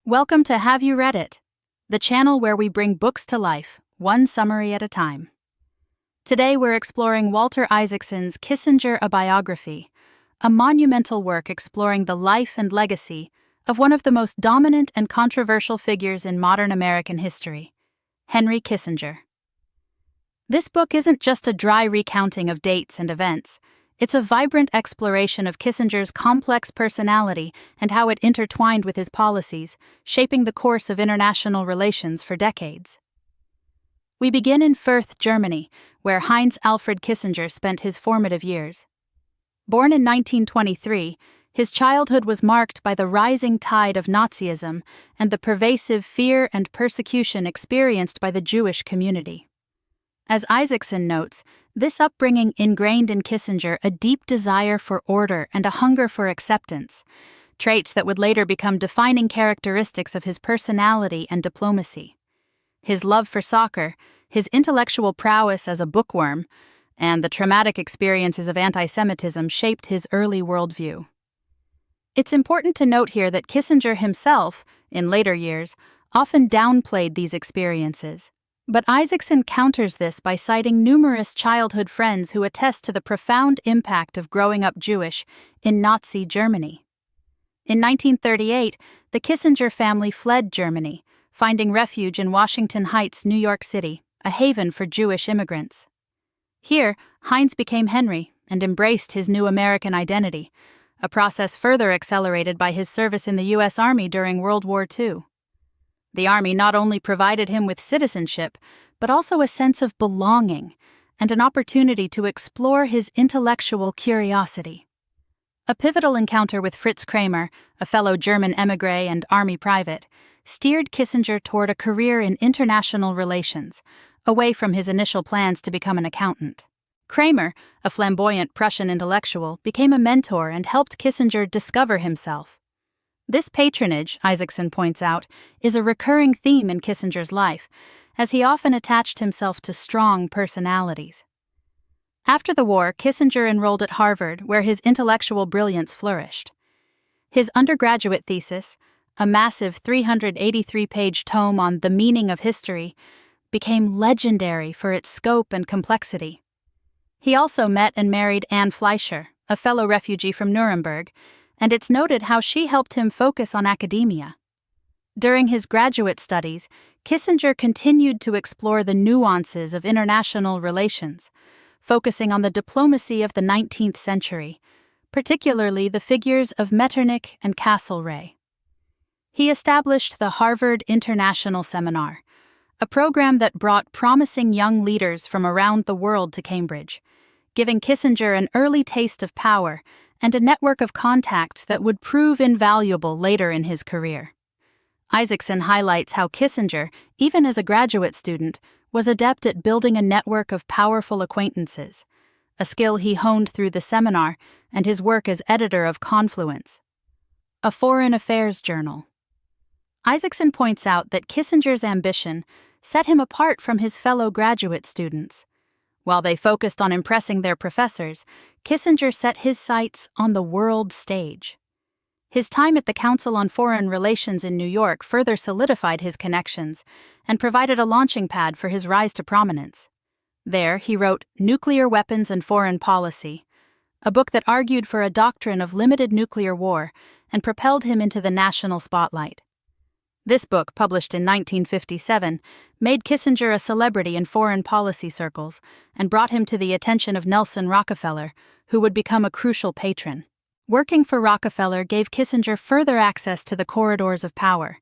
Welcome to Have You Read It? The channel where we bring books to life, one summary at a time. Today we're exploring Walter Isaacson's Kissinger, a Biography, a monumental work exploring the life and legacy of one of the most dominant and controversial figures in modern American history, Henry Kissinger. This book isn't just a dry recounting of dates and events. It's a vibrant exploration of Kissinger's complex personality and how it intertwined with his policies, shaping the course of international relations for decades. We begin in Fürth, Germany, where Heinz Alfred Kissinger spent his formative years. Born in 1923, his childhood was marked by the rising tide of Nazism and the pervasive fear and persecution experienced by the Jewish community. As Isaacson notes, this upbringing ingrained in Kissinger a deep desire for order and a hunger for acceptance, traits that would later become defining characteristics of his personality and diplomacy. His love for soccer, his intellectual prowess as a bookworm, and the traumatic experiences of anti-Semitism shaped his early worldview. It's important to note here that Kissinger himself, in later years, often downplayed these experiences. But Isaacson counters this by citing numerous childhood friends who attest to the profound impact of growing up Jewish in Nazi Germany. In 1938, the Kissinger family fled Germany, finding refuge in Washington Heights, New York City, a haven for Jewish immigrants. Here, Heinz became Henry and embraced his new American identity, a process further accelerated by his service in the U.S. Army during World War II. The Army not only provided him with citizenship, but also a sense of belonging and an opportunity to explore his intellectual curiosity. A pivotal encounter with Fritz Kramer, a fellow German émigré and Army private, steered Kissinger toward a career in international relations, away from his initial plans to become an accountant. Kramer, a flamboyant Prussian intellectual, became a mentor and helped Kissinger discover himself. This patronage, Isaacson points out, is a recurring theme in Kissinger's life, as he often attached himself to strong personalities. After the war, Kissinger enrolled at Harvard, where his intellectual brilliance flourished. His undergraduate thesis, a massive 383-page tome on the meaning of history, became legendary for its scope and complexity. He also met and married Anne Fleischer, a fellow refugee from Nuremberg, and it's noted how she helped him focus on academia. During his graduate studies, Kissinger continued to explore the nuances of international relations, focusing on the diplomacy of the 19th century, particularly the figures of Metternich and Castlereagh. He established the Harvard International Seminar, a program that brought promising young leaders from around the world to Cambridge, giving Kissinger an early taste of power and a network of contacts that would prove invaluable later in his career. Isaacson highlights how Kissinger, even as a graduate student, was adept at building a network of powerful acquaintances, a skill he honed through the seminar and his work as editor of Confluence, a foreign affairs journal. Isaacson points out that Kissinger's ambition set him apart from his fellow graduate students. While they focused on impressing their professors, Kissinger set his sights on the world stage. His time at the Council on Foreign Relations in New York further solidified his connections and provided a launching pad for his rise to prominence. There, he wrote Nuclear Weapons and Foreign Policy, a book that argued for a doctrine of limited nuclear war and propelled him into the national spotlight. This book, published in 1957, made Kissinger a celebrity in foreign policy circles and brought him to the attention of Nelson Rockefeller, who would become a crucial patron. Working for Rockefeller gave Kissinger further access to the corridors of power,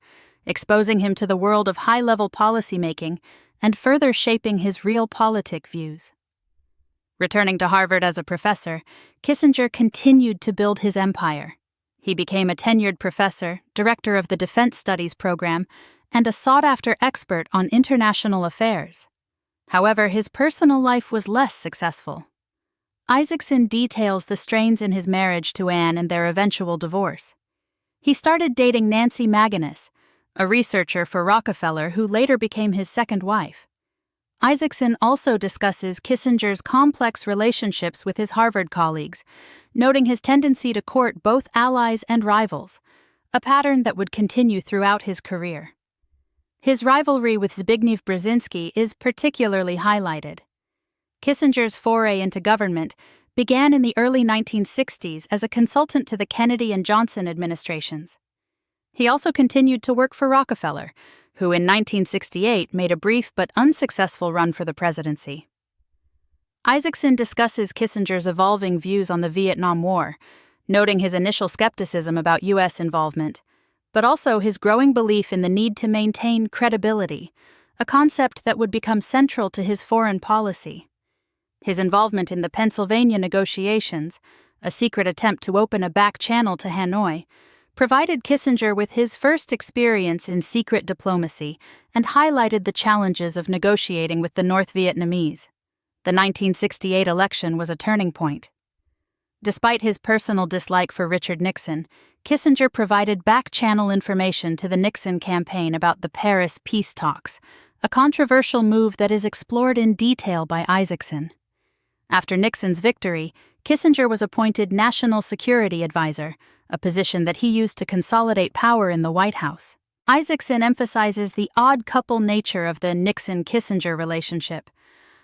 exposing him to the world of high-level policymaking and further shaping his realpolitik views. Returning to Harvard as a professor, Kissinger continued to build his empire. He became a tenured professor, director of the Defense Studies program, and a sought-after expert on international affairs. However, his personal life was less successful. Isaacson details the strains in his marriage to Anne and their eventual divorce. He started dating Nancy Maginnis, a researcher for Rockefeller who later became his second wife. Isaacson also discusses Kissinger's complex relationships with his Harvard colleagues, noting his tendency to court both allies and rivals, a pattern that would continue throughout his career. His rivalry with Zbigniew Brzezinski is particularly highlighted. Kissinger's foray into government began in the early 1960s as a consultant to the Kennedy and Johnson administrations. He also continued to work for Rockefeller, who in 1968 made a brief but unsuccessful run for the presidency. Isaacson discusses Kissinger's evolving views on the Vietnam War, noting his initial skepticism about U.S. involvement, but also his growing belief in the need to maintain credibility, a concept that would become central to his foreign policy. His involvement in the Pennsylvania negotiations, a secret attempt to open a back channel to Hanoi, provided Kissinger with his first experience in secret diplomacy and highlighted the challenges of negotiating with the North Vietnamese. The 1968 election was a turning point. Despite his personal dislike for Richard Nixon, Kissinger provided back-channel information to the Nixon campaign about the Paris peace talks, a controversial move that is explored in detail by Isaacson. After Nixon's victory, Kissinger was appointed National Security Advisor, a position that he used to consolidate power in the White House. Isaacson emphasizes the odd-couple nature of the Nixon-Kissinger relationship,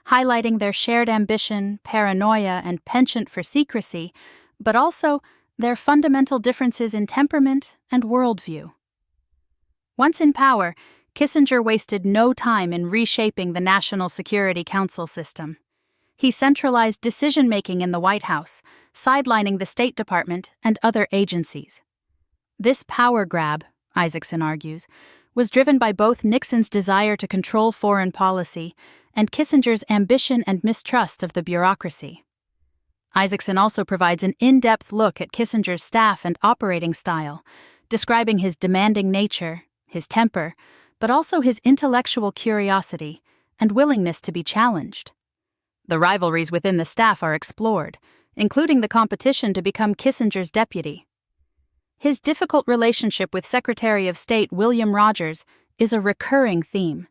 highlighting their shared ambition, paranoia, and penchant for secrecy, but also their fundamental differences in temperament and worldview. Once in power, Kissinger wasted no time in reshaping the National Security Council system. He centralized decision-making in the White House, sidelining the State Department and other agencies. This power grab, Isaacson argues, was driven by both Nixon's desire to control foreign policy and Kissinger's ambition and mistrust of the bureaucracy. Isaacson also provides an in-depth look at Kissinger's staff and operating style, describing his demanding nature, his temper, but also his intellectual curiosity and willingness to be challenged. The rivalries within the staff are explored, including the competition to become Kissinger's deputy. His difficult relationship with Secretary of State William Rogers is a recurring theme.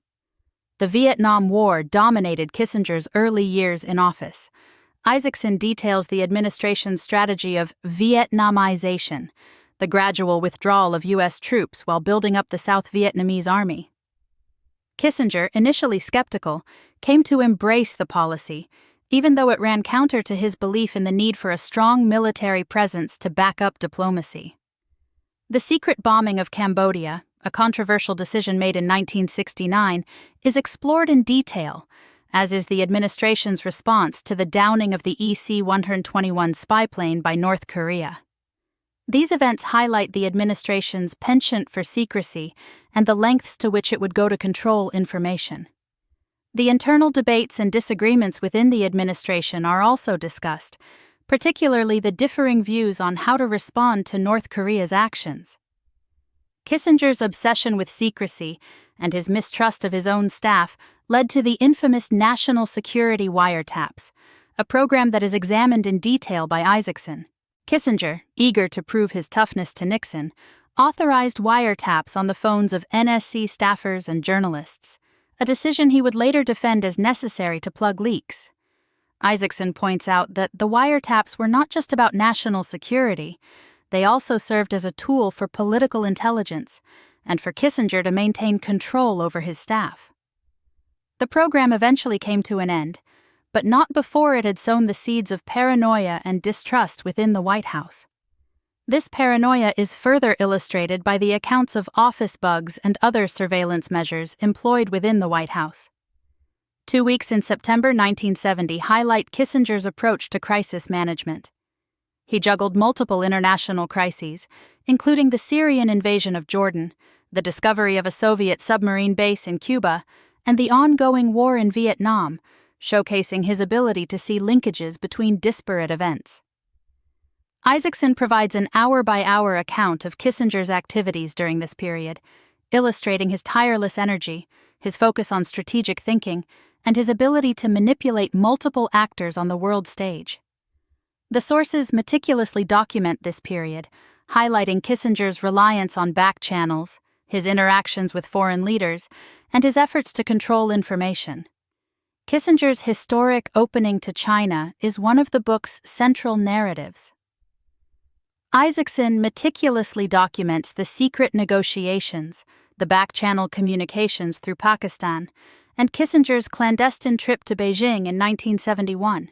The Vietnam War dominated Kissinger's early years in office. Isaacson details the administration's strategy of Vietnamization, the gradual withdrawal of U.S. troops while building up the South Vietnamese army. Kissinger, initially skeptical, came to embrace the policy, even though it ran counter to his belief in the need for a strong military presence to back up diplomacy. The secret bombing of Cambodia, a controversial decision made in 1969, is explored in detail, as is the administration's response to the downing of the EC-121 spy plane by North Korea. These events highlight the administration's penchant for secrecy and the lengths to which it would go to control information. The internal debates and disagreements within the administration are also discussed, particularly the differing views on how to respond to North Korea's actions. Kissinger's obsession with secrecy and his mistrust of his own staff led to the infamous National Security Wiretaps, a program that is examined in detail by Isaacson. Kissinger, eager to prove his toughness to Nixon, authorized wiretaps on the phones of NSC staffers and journalists, a decision he would later defend as necessary to plug leaks. Isaacson points out that the wiretaps were not just about national security. They also served as a tool for political intelligence and for Kissinger to maintain control over his staff. The program eventually came to an end, but not before it had sown the seeds of paranoia and distrust within the White House. This paranoia is further illustrated by the accounts of office bugs and other surveillance measures employed within the White House. 2 weeks in September 1970 highlight Kissinger's approach to crisis management. He juggled multiple international crises, including the Syrian invasion of Jordan, the discovery of a Soviet submarine base in Cuba, and the ongoing war in Vietnam, showcasing his ability to see linkages between disparate events. Isaacson provides an hour-by-hour account of Kissinger's activities during this period, illustrating his tireless energy, his focus on strategic thinking, and his ability to manipulate multiple actors on the world stage. The sources meticulously document this period, highlighting Kissinger's reliance on back channels, his interactions with foreign leaders, and his efforts to control information. Kissinger's historic opening to China is one of the book's central narratives. Isaacson meticulously documents the secret negotiations, the back-channel communications through Pakistan, and Kissinger's clandestine trip to Beijing in 1971.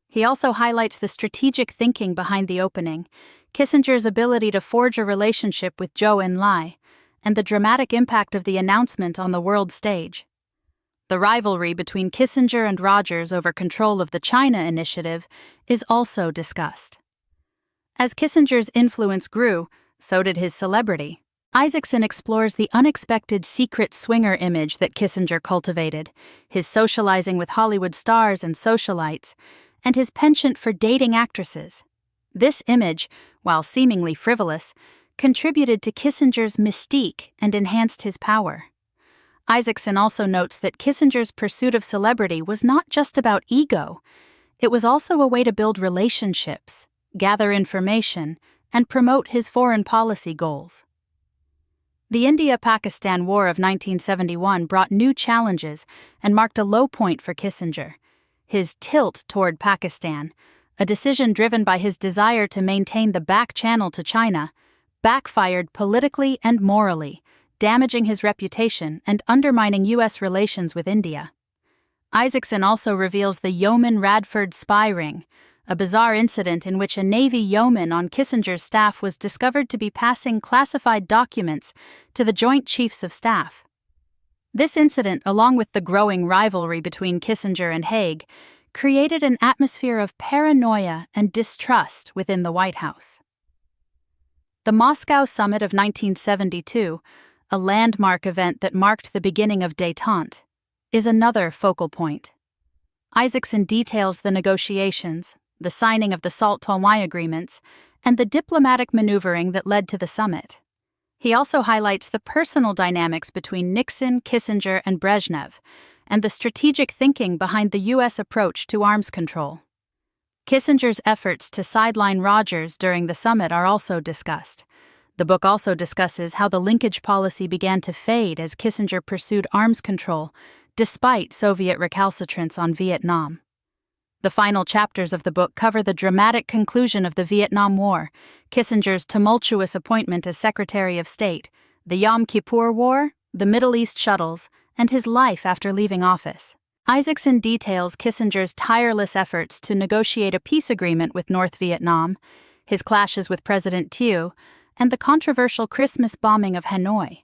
He also highlights the strategic thinking behind the opening, Kissinger's ability to forge a relationship with Zhou Enlai, and the dramatic impact of the announcement on the world stage. The rivalry between Kissinger and Rogers over control of the China Initiative is also discussed. As Kissinger's influence grew, so did his celebrity. Isaacson explores the unexpected secret swinger image that Kissinger cultivated, his socializing with Hollywood stars and socialites, and his penchant for dating actresses. This image, while seemingly frivolous, contributed to Kissinger's mystique and enhanced his power. Isaacson also notes that Kissinger's pursuit of celebrity was not just about ego, it was also a way to build relationships, gather information, and promote his foreign policy goals. The India-Pakistan War of 1971 brought new challenges and marked a low point for Kissinger. His tilt toward Pakistan, a decision driven by his desire to maintain the back channel to China, backfired politically and morally, damaging his reputation and undermining U.S. relations with India. Isaacson also reveals the Yeoman Radford spy ring, a bizarre incident in which a Navy yeoman on Kissinger's staff was discovered to be passing classified documents to the Joint Chiefs of Staff. This incident, along with the growing rivalry between Kissinger and Haig, created an atmosphere of paranoia and distrust within the White House. The Moscow Summit of 1972, a landmark event that marked the beginning of détente, is another focal point. Isaacson details the negotiations, the signing of the Salt-Tolmai agreements, and the diplomatic maneuvering that led to the summit. He also highlights the personal dynamics between Nixon, Kissinger, and Brezhnev, and the strategic thinking behind the U.S. approach to arms control. Kissinger's efforts to sideline Rogers during the summit are also discussed. The book also discusses how the linkage policy began to fade as Kissinger pursued arms control, despite Soviet recalcitrance on Vietnam. The final chapters of the book cover the dramatic conclusion of the Vietnam War, Kissinger's tumultuous appointment as Secretary of State, the Yom Kippur War, the Middle East shuttles, and his life after leaving office. Isaacson details Kissinger's tireless efforts to negotiate a peace agreement with North Vietnam, his clashes with President Thieu, and the controversial Christmas bombing of Hanoi.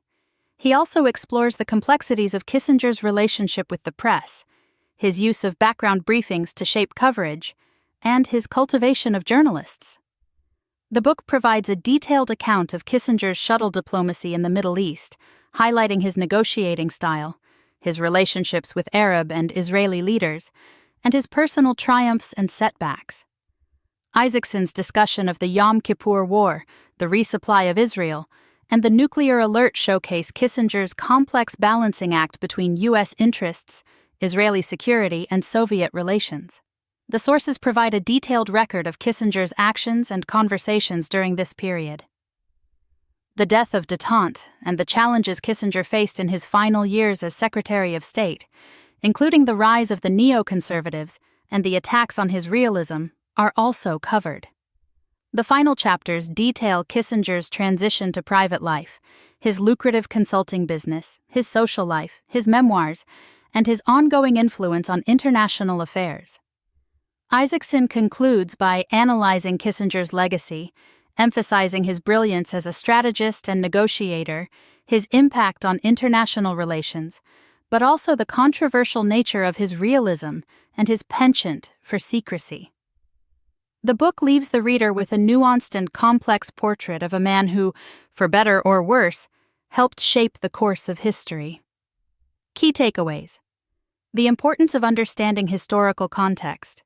He also explores the complexities of Kissinger's relationship with the press, his use of background briefings to shape coverage, and his cultivation of journalists. The book provides a detailed account of Kissinger's shuttle diplomacy in the Middle East, highlighting his negotiating style, his relationships with Arab and Israeli leaders, and his personal triumphs and setbacks. Isaacson's discussion of the Yom Kippur War, the resupply of Israel, and the nuclear alert showcase Kissinger's complex balancing act between U.S. interests, Israeli security, and Soviet relations. The sources provide a detailed record of Kissinger's actions and conversations during this period. The death of détente and the challenges Kissinger faced in his final years as Secretary of State, including the rise of the neoconservatives and the attacks on his realism, are also covered. The final chapters detail Kissinger's transition to private life, his lucrative consulting business, his social life, his memoirs, and his ongoing influence on international affairs. Isaacson concludes by analyzing Kissinger's legacy, emphasizing his brilliance as a strategist and negotiator, his impact on international relations, but also the controversial nature of his realism and his penchant for secrecy. The book leaves the reader with a nuanced and complex portrait of a man who, for better or worse, helped shape the course of history. Key takeaways: the importance of understanding historical context.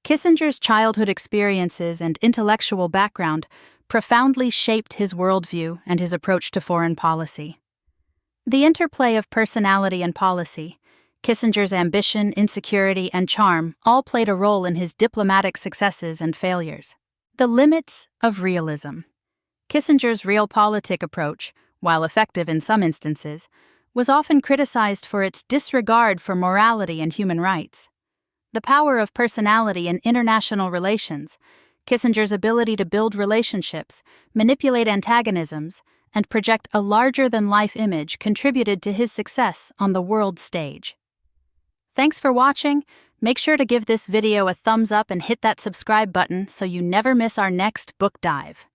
Kissinger's childhood experiences and intellectual background profoundly shaped his worldview and his approach to foreign policy. The interplay of personality and policy, Kissinger's ambition, insecurity, and charm all played a role in his diplomatic successes and failures. The limits of realism. Kissinger's realpolitik approach, while effective in some instances, was often criticized for its disregard for morality and human rights. The power of personality in international relations. Kissinger's ability to build relationships, manipulate antagonisms, and project a larger-than-life image contributed to his success on the world stage. Thanks for watching. Make sure to give this video a thumbs up and hit that subscribe button so you never miss our next book dive.